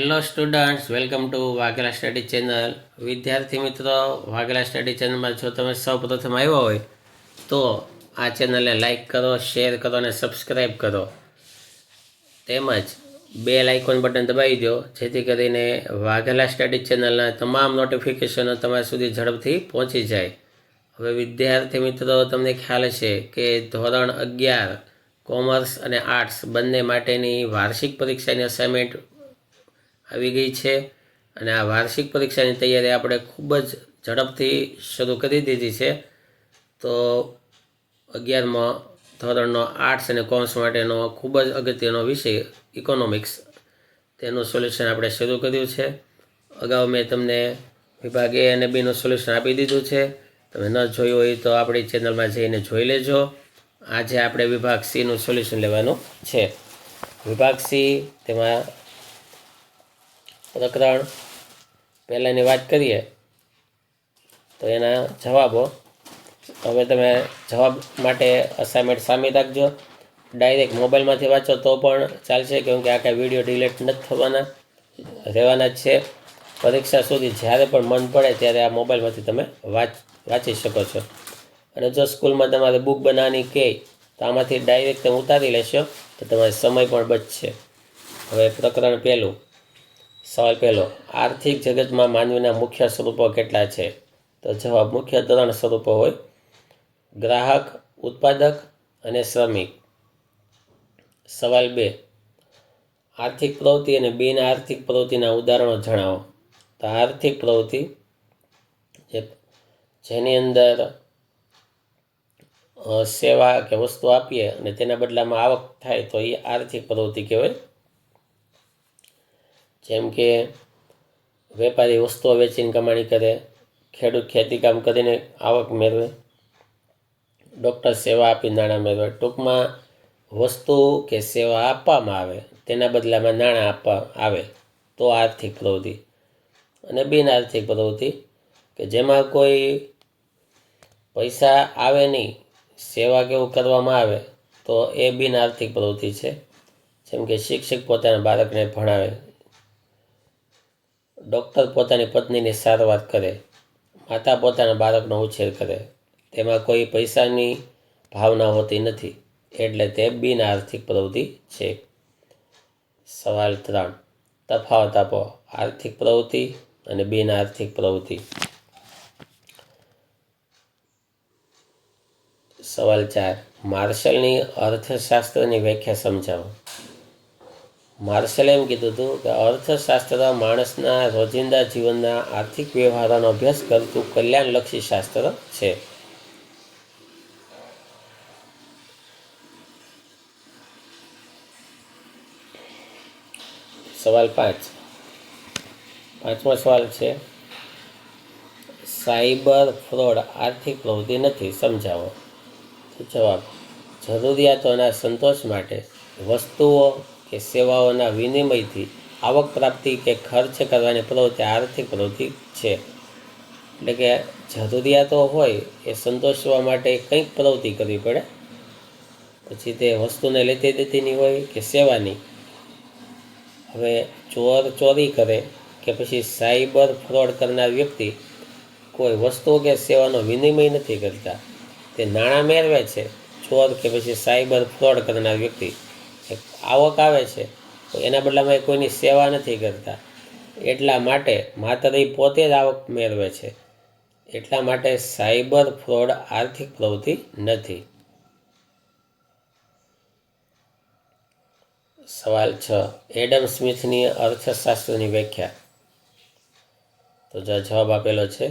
Hello students, welcome to Vaghela study channel. વિદ્યાર્થી મિત્રો, Vaghela study ચેનલમાં જો તમે સૌ પ્રથમ આવ્યા હોય તો આ ચેનલને લાઇક કરો, શેર કરો અને સબસ્ક્રાઈબ કરો. તેમજ બેલ આઇકોન બટન દબાવી દો જેથી કરીને વાઘેલા સ્ટડી ચેનલના તમામ નોટિફિકેશનો તમારા સુધી ઝડપથી પહોંચી જાય. હવે વિદ્યાર્થી મિત્રો, તમને ખ્યાલ હશે કે ધોરણ 11 કોમર્સ અને આર્ટ્સ બંને માટેની વાર્ષિક પરીક્ષાની અસાઇનમેન્ટ આવી ગઈ છે અને આ વાર્ષિક પરીક્ષાની તૈયારી આપણે ખૂબ જ ઝડપથી શરૂ કરી દીધી છે. તો 11મા ધોરણનો આર્ટ્સ અને કોમર્સ માટેનો ખૂબ જ અગત્યનો વિષય ઇકોનોમિક્સ, તેનું સોલ્યુશન આપણે શરૂ કર્યું છે. અગાઉ મેં તમને વિભાગ એ અને બીનું સોલ્યુશન આપી દીધું છે. તમે ન જોયું હોય તો આપણી ચેનલમાં જઈને જોઈ લેજો. આજે આપણે વિભાગ સીનું સોલ્યુશન લેવાનું છે. વિભાગ સી, તેમાં પ્રકરણ પહેલાંની વાત કરીએ તો એના જવાબો. હવે તમે જવાબ માટે અસાઇનમેન્ટ સામે રાખજો. ડાયરેક્ટ મોબાઈલમાંથી વાંચો તો પણ ચાલશે, કેમ કે આ કાંઈ વિડીયો ડિલીટ નથી થવાના, રહેવાના જ છે. પરીક્ષા સુધી જ્યારે પણ મન પડે ત્યારે આ મોબાઈલમાંથી તમે વાંચી શકો છો. અને જો સ્કૂલમાં તમારે બુક બનાવવાની કહે તો આમાંથી ડાયરેક્ટ તમે ઉતારી લેશો તો તમારો સમય પણ બચશે. હવે પ્રકરણ પહેલું. સવાલ પહેલો, આર્થિક જગતમાં માનવીના મુખ્ય સ્વરૂપો કેટલા છે? તો જવાબ મુખ્ય 3 સ્વરૂપો હોય: ગ્રાહક, ઉત્પાદક અને શ્રમિક. સવાલ 2, આર્થિક પ્રવૃત્તિ અને બિન આર્થિક પ્રવૃત્તિના ઉદાહરણો જણાવો. તો આર્થિક પ્રવૃત્તિ જેની અંદર સેવા કે વસ્તુ આપીએ અને તેના બદલામાં આવક થાય તો એ આર્થિક પ્રવૃત્તિ કહેવાય. જેમ કે વેપારી વસ્તુઓ વેચીને કમાણી કરે, ખેડૂત ખેતીકામ કરીને આવક મેળવે, ડૉક્ટર સેવા આપી નાણાં મેળવે. ટૂંકમાં વસ્તુ કે સેવા આપવામાં આવે તેના બદલામાં નાણાં આપવા આવે તો આર્થિક પ્રવૃત્તિ. અને બિન આર્થિક પ્રવૃત્તિ કે જેમાં કોઈ પૈસા આવે નહીં, સેવા કેવું કરવામાં આવે તો એ બિન આર્થિક પ્રવૃત્તિ છે. જેમ કે શિક્ષક પોતાના બાળકને ભણાવે, ડૉક્ટર પોતાની પત્નીની સારવાર કરે, માતા પોતાના બાળકનો ઉછેર કરે. તેમાં કોઈ પૈસાની ભાવના હોતી નથી, એટલે તે બિન આર્થિક પ્રવૃત્તિ છે. સવાલ 3, તફાવત આપો. આર્થિક પ્રવૃત્તિ અને બિન આર્થિક પ્રવૃત્તિ. સવાલ 4, માર્શલની અર્થશાસ્ત્રની વ્યાખ્યા સમજાવો. માર્શલે એમ કીધું હતું કે અર્થશાસ્ત્ર માણસના રોજિંદા જીવનના આર્થિક વ્યવહારોનો અભ્યાસ કરતું કલ્યાણલક્ષી શાસ્ત્ર છે. સવાલ 5, પાંચમો સવાલ છે, સાયબર ફ્રોડ આર્થિક પ્રવૃત્તિ નથી, સમજાવો. તો જવાબ, જરૂરિયાતોના સંતોષ માટે વસ્તુઓ કે સેવાઓના વિનિમયથી આવક પ્રાપ્તિ કે ખર્ચ કરવાની પ્રવૃત્તિ આર્થિક પ્રવૃત્તિ છે. એટલે કે જરૂરિયાતો હોય એ સંતોષવા માટે કંઈક પ્રવૃત્તિ કરવી પડે, પછી તે વસ્તુને લેતી દેતીની હોય કે સેવાની. હવે ચોર ચોરી કરે કે પછી સાયબર ફ્રોડ કરનાર વ્યક્તિ કોઈ વસ્તુ કે સેવાનો વિનિમય નથી કરતા, તે નાણાં મેળવે છે. ચોર કે પછી સાયબર ફ્રોડ કરનાર વ્યક્તિ આવક આવે છે તો એના બદલામાં કોઈની સેવા નથી કરતા, એટલા માટે માત્ર એ પોતે જ આવક મેળવે છે. એટલા માટે સાયબર ફ્રોડ આર્થિક પ્રવૃત્તિ નથી. સવાલ 6, એડમ સ્મિથની અર્થશાસ્ત્રની વ્યાખ્યા. તો જવાબ આપેલો છે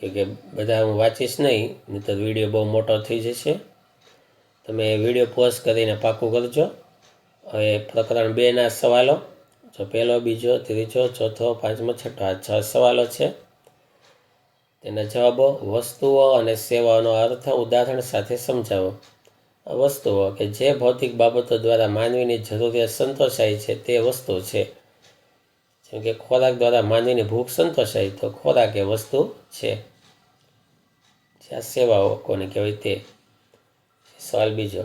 કે બધા હું વાંચીશ નહીં, નહીં તો વિડીયો બહુ મોટો થઈ જશે. તમે વિડીયો પોઝ કરીને પાકું કરજો. હવે પ્રકરણ 2ના સવાલો. જો પહેલો, બીજો, ત્રીજો, ચોથો, પાંચમો, છઠ્ઠો, આ 6 સવાલો છે. તેના જવાબો: વસ્તુઓ અને સેવાઓનો અર્થ ઉદાહરણ સાથે સમજાવો. વસ્તુઓ કે જે ભૌતિક બાબતો દ્વારા માનવીની જરૂરિયાત સંતોષાય છે તે વસ્તુ છે. જેમ કે ખોરાક દ્વારા માનવીની ભૂખ સંતોષાય તો ખોરાક એ વસ્તુ છે. જ્યાં સેવાઓ કોને કહેવાય તે. સવાલ બીજો,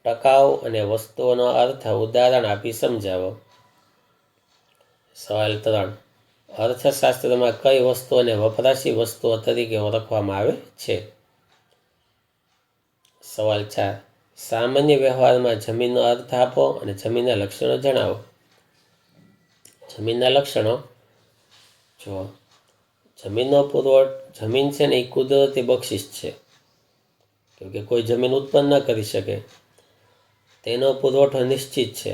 ટકાઉ અને વસ્તુઓનો અર્થ ઉદાહરણ આપી સમજાવો. સવાલ 3, અર્થશાસ્ત્રમાં કઈ વસ્તુઓને વપરાશી વસ્તુઓ તરીકે ઓળખવામાં આવે છે? સવાલ 4, સામાન્ય વ્યવહારમાં જમીનનો અર્થ આપો અને જમીનના લક્ષણો જણાવો. જમીનના લક્ષણો જુઓ. જમીન છે ને એ કુદરતી બક્ષિસ છે, કેમકે કોઈ જમીન ઉત્પન્ન ન કરી શકે. તેનો પુરવઠો નિશ્ચિત છે,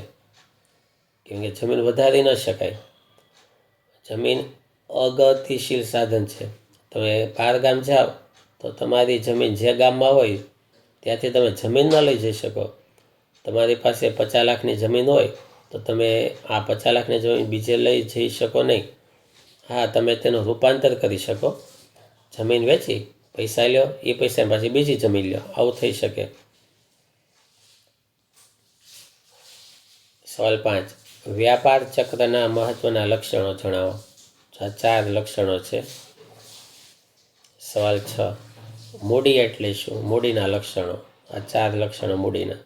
કેમકે જમીન વધારી ન શકાય. જમીન અગતિશીલ સાધન છે. તમે બહાર ગામ જાઓ તો તમારી જમીન જે ગામમાં હોય ત્યાંથી તમે જમીન ન લઈ જઈ શકો. તમારી પાસે 50 લાખની જમીન હોય તો તમે આ 50 લાખની જમીન બીજે લઈ જઈ શકો નહીં. હા, તમે તેનું રૂપાંતર કરી શકો. જમીન વેચી પૈસા લ્યો, એ પૈસા પાછી બીજી જમીન લ્યો, આવું થઈ શકે. સવાલ 5, વ્યાપાર ચક્રના મહત્વના લક્ષણો જણાવો. આ 4 લક્ષણો છે. સવાલ 6, મૂડી એટલે શું? મૂડીના લક્ષણો. આ 4 લક્ષણો મૂડીના.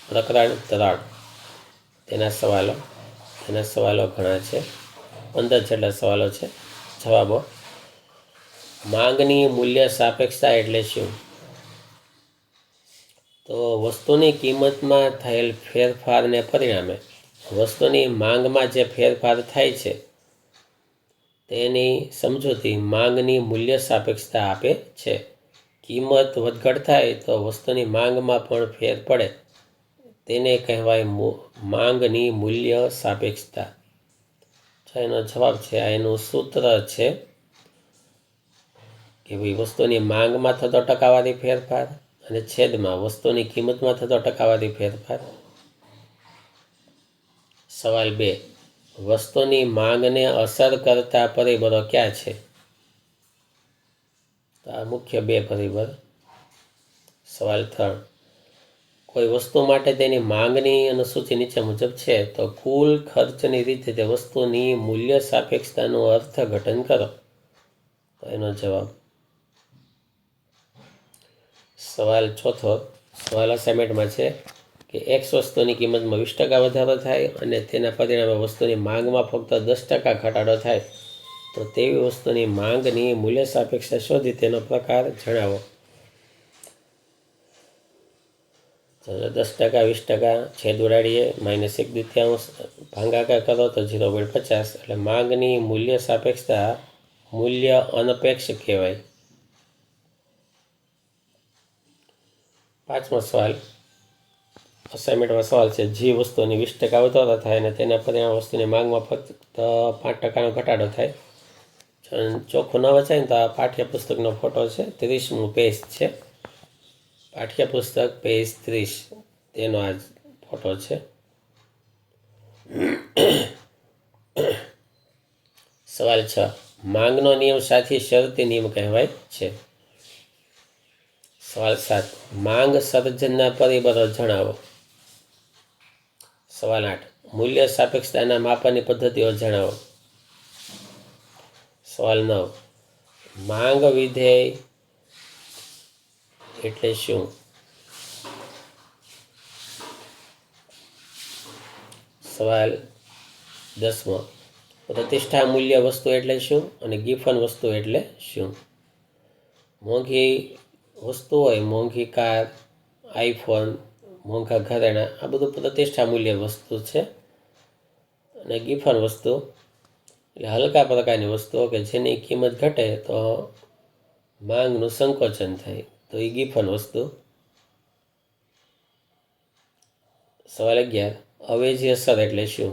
પ્રકરણ 3, તેના સવાલો ઘણા છે. 15 જેટલા સવાલો છે. જવાબો. માંગની મૂલ્ય સાપેક્ષતા એટલે શું? તો વસ્તુની કિંમતમાં થયેલ ફેરફારને પરિણામે વસ્તુની માંગમાં જે ફેરફાર થાય છે તેની સમજૂતી માંગની મૂલ્ય સાપેક્ષતા આપે છે. કિંમત વધઘટ થાય તો વસ્તુની માંગમાં પણ ફેર પડે, તેને કહેવાય માંગની મૂલ્ય સાપેક્ષતા. એનો જવાબ છે, આ એનું સૂત્ર છે કે ભાઈ વસ્તુની માંગમાં થતો ટકાવારી ફેરફાર અને છેદમાં વસ્તુની કિંમતમાં થતો ટકાવારી ફેરફાર. સવાલ 2, વસ્તુની માંગને અસર કરતા પરિબળો ક્યાં છે? આ મુખ્ય 2 પરિબળ. સવાલ 3, કોઈ વસ્તુ માટે તેની માંગની અનુસૂચિ નીચે મુજબ છે તો કુલ ખર્ચની રીતે તે વસ્તુની મૂલ્ય સાપેક્ષતાનું અર્થઘટન કરો. તો એનો જવાબ. સવાલ 4, સવાલ અસાઇનમેન્ટમાં છે કે X વસ્તુની કિંમતમાં 20% વધારો થાય અને તેના પરિણામે વસ્તુની માંગમાં ફક્ત 10% ઘટાડો થાય તો તેવી વસ્તુની માંગની મૂલ્ય સાપેક્ષતા શોધી તેનો પ્રકાર જણાવો. 10%, 20%, છેદ ઉડાડીએ, -1/2 ભાગાકાર કરો તો 0.50. એટલે માંગની મૂલ્ય સાપેક્ષતા મૂલ્ય અનપેક્ષ કહેવાય. 5મો સવાલ અસાઇનમેન્ટમાં સવાલ છે, જે વસ્તુની 20% વધારો થાય અને તેના પરિણામે વસ્તુની માંગમાં ફક્ત 5%નો ઘટાડો થાય. ચોખ્ખું ન વચાય ને તો આ પાઠ્યપુસ્તકનો ફોટો છે. 30મું પેજ છે. પાઠ્યપુસ્તક પેજ 30, તેનો આ ફોટો છે. સવાલ 6, માંગનો નિયમ સાથી શરતી નિયમ કહેવાય છે. સવાલ 7, માંગ સર્જનના પરિબળો જણાવો. સવાલ 8, મૂલ્ય સાપેક્ષતાના માપનની પદ્ધતિઓ જણાવો. સવાલ 9, માંગ વિધેય એટલે શું? સવાલ 10મો, પ્રતિષ્ઠા મૂલ્ય વસ્તુ એટલે શું અને ગિફન વસ્તુ એટલે શું? મોંઘી વસ્તુ હોય, મોંઘી કાર, આઈફોન, મોંઘા ઘરેણાં, આ બધું પ્રતિષ્ઠા મૂલ્ય વસ્તુ છે. અને ગિફન વસ્તુ એટલે હલકા પ્રકારની વસ્તુઓ કે જેની કિંમત ઘટે તો માંગનું સંકોચન થાય, તો એ ગિફન વસ્તુ. સવાલ 11, અવેજી અસર એટલે શું?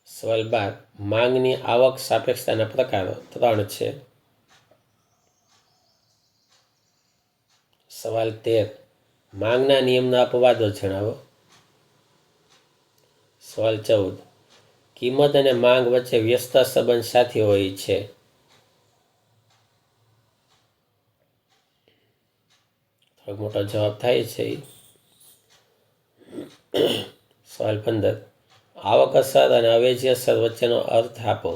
સવાલ 12, માંગની આવક સાપેક્ષતાના પ્રકારો 3 છે. સવાલ 13, માંગના નિયમના અપવાદો જણાવો. સવાલ 14, કિંમત અને માંગ વચ્ચે વ્યસ્ત સંબંધ સાથી હોય છે. થોડોક મોટો જવાબ થાય છે. સવાલ 15, આવક અસર અને અવેજી અસર વચ્ચેનો અર્થ આપો.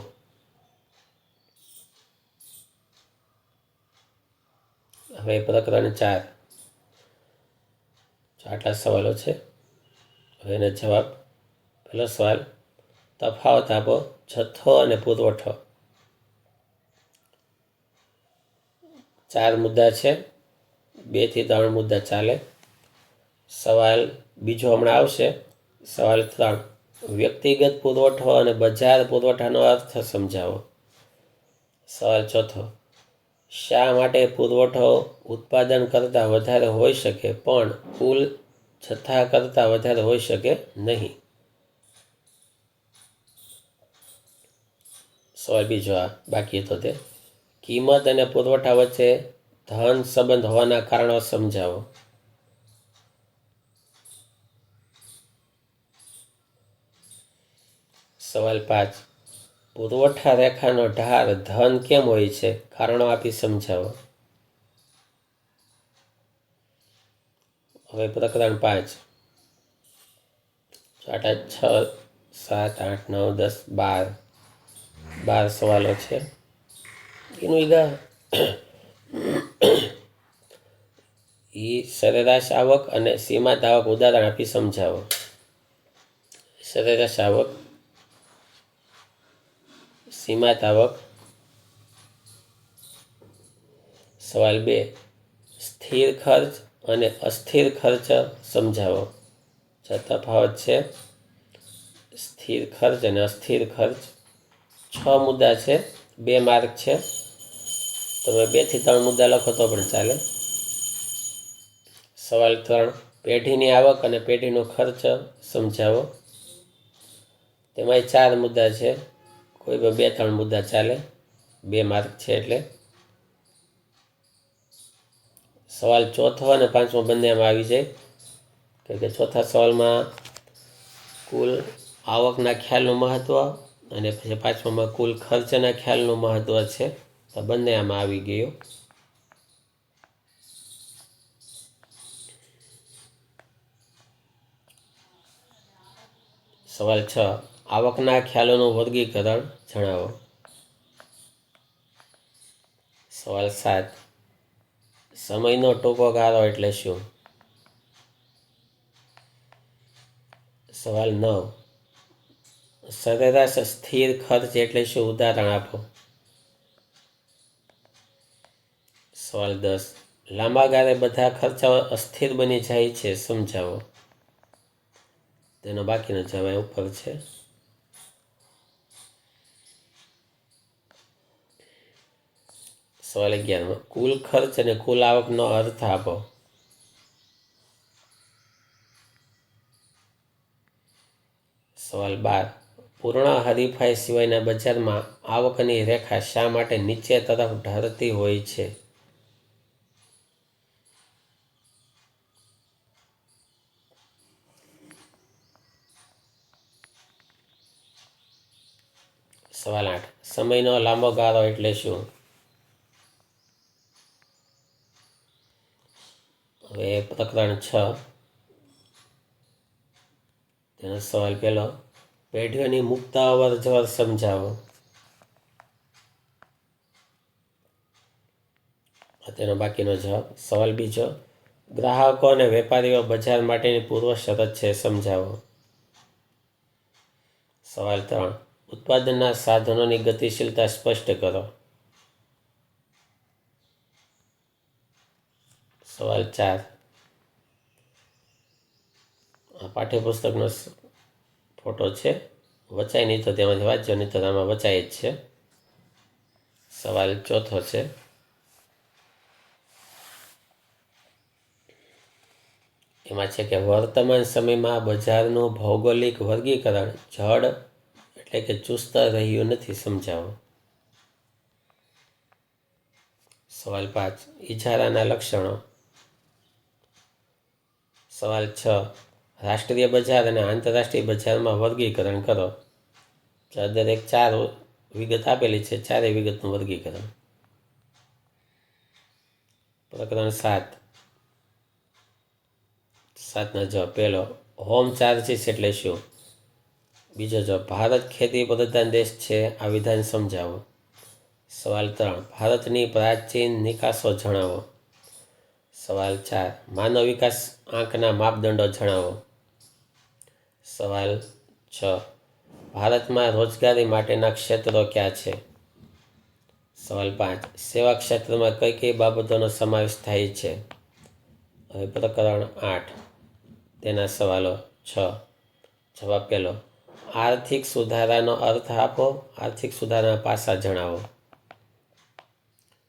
હવે પ્રકરણ 4, આટલા સવાલો છે. હવે એનો જવાબ. પહેલો સવાલ, તફાવત આપો જથ્થો અને પુરવઠો. 4 મુદ્દા છે, 2 થી 3 મુદ્દા ચાલે. સવાલ બીજો હમણાં આવશે. સવાલ 3, વ્યક્તિગત પુરવઠો અને બજાર પુરવઠાનો અર્થ સમજાવો. સવાલ ચોથો, શા માટે પુરવઠો ઉત્પાદન કરતાં વધારે હોઈ શકે પણ કુલ જથ્થા કરતાં વધારે હોઈ શકે નહીં. સવાલ બીજો આ બાકી હતો તે, કિંમત અને પુરવઠા વચ્ચે ધન સંબંધ હોવાના કારણો સમજાવો. સવાલ 5, પુરવઠા રેખાનો ઢાળ ધન કેમ હોય છે, કારણો આપી સમજાવો. હવે પ્રકરણ 5. 6, 7, 8, 9, 10, 12 સવાલો છે. એનું સરેરાશ આવક અને સીમાંત આવક ઉદાહરણ આપી સમજાવો. સરેરાશ આવક, સીમાંત આવક. સવાલ 2, સ્થિર ખર્ચ અને અસ્થિર ખર્ચ સમજાવો. તફાવત છે સ્થિર ખર્ચ અને અસ્થિર ખર્ચ. 6 મુદ્દા છે, 2 માર્ક છે. તમે 2 થી 3 મુદ્દા લખો તો પણ ચાલે. સવાલ 3, પેઢીની આવક અને પેઢીનો ખર્ચ સમજાવો. તેમાં 4 મુદ્દા છે, કોઈ 2-3 મુદ્દા ચાલે, 2 માર્ક છે એટલે. સવાલ ચોથો અને 5મો બંનેમાં આવી જાય, કે ચોથા સવાલમાં કુલ આવકના ખ્યાલનું મહત્ત્વ અને પછી 5મામાં કુલ ખર્ચના ખ્યાલનું મહત્ત્વ છે. તો બંને આમાં આવી ગયું. સવાલ 6, આવકના ખ્યાલોનું વર્ગીકરણ જણાવો. સવાલ 7, સમયનો ટૂંકો ગાળો એટલે શું. સવાલ 9, સરેરાશ સ્થિર ખર્ચ એટલે શું, ઉદાહરણ આપો. સવાલ 10, લાંબા ગાળે બધા ખર્ચાઓ અસ્થિર બની જાય છે, સમજાવો. તેનો બાકીનો જવાબ ઉપર છે. સવાલ 11, કુલ ખર્ચ અને કુલ આવકનો અર્થ આપો. સવાલ 12, પૂર્ણ હરીફાઈ સિવાયના બજારમાં આવકની રેખા શા માટે નીચે તરફ ઢળતી હોય છે. સવાલ 8, સમયનો લાંબો ગાળો એટલે શું. હવે પ્રકરણ 6, તેનો સવાલ પહેલો, પેઢીઓની મુક્ત અવર જવર સમજાવો. તેનો બાકીનો જવાબ. સવાલ બીજો, ગ્રાહકો અને વેપારીઓ બજાર માટેની પૂર્વ શરત છે, સમજાવો. સવાલ 3, ઉત્પાદનના સાધનોની ગતિશીલતા સ્પષ્ટ કરો. સવાલ 4, પાઠ્યપુસ્તકનો ફોટો છે, વચાય નહીં તો તેમાંથી વાંચજો, નહીં તો આમાં વચાય જ છે. સવાલ ચોથો છે, એમાં છે કે વર્તમાન સમયમાં બજારનું ભૌગોલિક વર્ગીકરણ જડ એટલે કે ચુસ્ત રહ્યું નથી, સમજાવો. સવાલ 5, ઇજારાના લક્ષણો. સવાલ 6, રાષ્ટ્રીય બજાર અને આંતરરાષ્ટ્રીય બજારમાં વર્ગીકરણ કરો. દરેક 4 વિગત આપેલી છે, 4 વિગતનું વર્ગીકરણ. પ્રકરણ 7ના જવાબ. પહેલો, હોમ ચાર્જીસ એટલે શું. બીજો જવાબ, ભારત ખેતી પ્રધાન દેશ છે, આ વિધાન સમજાવો. સવાલ 3, ભારતની પ્રાચીન નિકાસો જણાવો. સવાલ 4, માનવ વિકાસ આંકના માપદંડો જણાવો. સવાલ 6. ભારતમાં રોજગારી માટેના ક્ષેત્રો ક્યાં છે? સવાલ 5. સેવા ક્ષેત્રમાં કઈ કઈ બાબતોનો સમાવેશ થાય છે? હવે પ્રકરણ 8 તેના સવાલો 6. જવાબ પહેલો. આર્થિક સુધારાનો અર્થ આપો. આર્થિક સુધારાના પાસા જણાવો.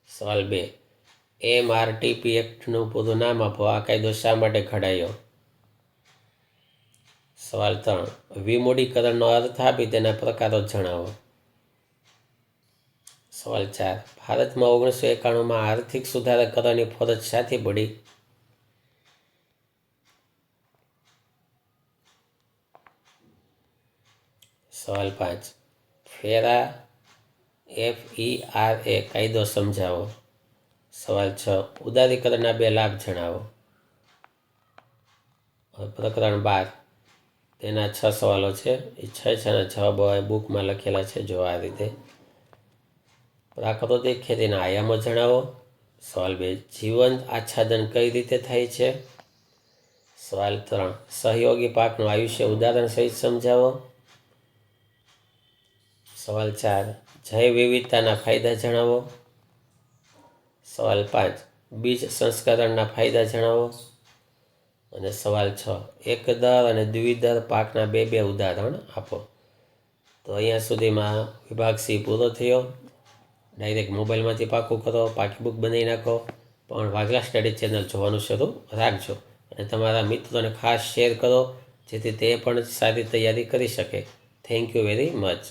સવાલ 2. MRTP એક્ટનું પૂરું નામ આપો. આ કાયદો શા માટે ઘડાયો? સવાલ 3. વિમૂડીકરણનો અર્થ આપી તેના પ્રકારો જણાવો. સવાલ 4. ભારતમાં 1991માં આર્થિક સુધારા કરવાની ફરજ શાથી પડી? સવાલ 5. ફેરા FERA કાયદો સમજાવો. સવાલ 6. ઉદારીકરણના 2 લાભ જણાવો. પ્રકરણ 12 તેના 6 સવાલો છે. એ 6 જવાબો બુકમાં લખેલા છે. જો આ રીતે. પ્રાકૃતિક ખેતીના આયામો જણાવો. સવાલ 2. જીવંત આચ્છાદન કઈ રીતે થાય છે? સવાલ 3. સહયોગી પાકનું આયુષ્ય ઉદાહરણ સહિત સમજાવો. સવાલ 4. જૈવ વિવિધતાના ફાયદા જણાવો. સવાલ 5. બીજ સંસ્કરણના ફાયદા જણાવો. અને સવાલ 6. એકદર અને દ્વિદર પાકના 2 ઉદાહરણ આપો. તો અહીંયા સુધીમાં વિભાગ C પૂરો થયો. ડાયરેક્ટ મોબાઈલમાંથી પાકું કરો, પાકી બુક બનાવી નાખો. પણ વાઘેલા સ્ટડી ચેનલ જોવાનું શરૂ રાખજો અને તમારા મિત્રોને ખાસ શેર કરો જેથી તે પણ સારી તૈયારી કરી શકે. Thank you very much.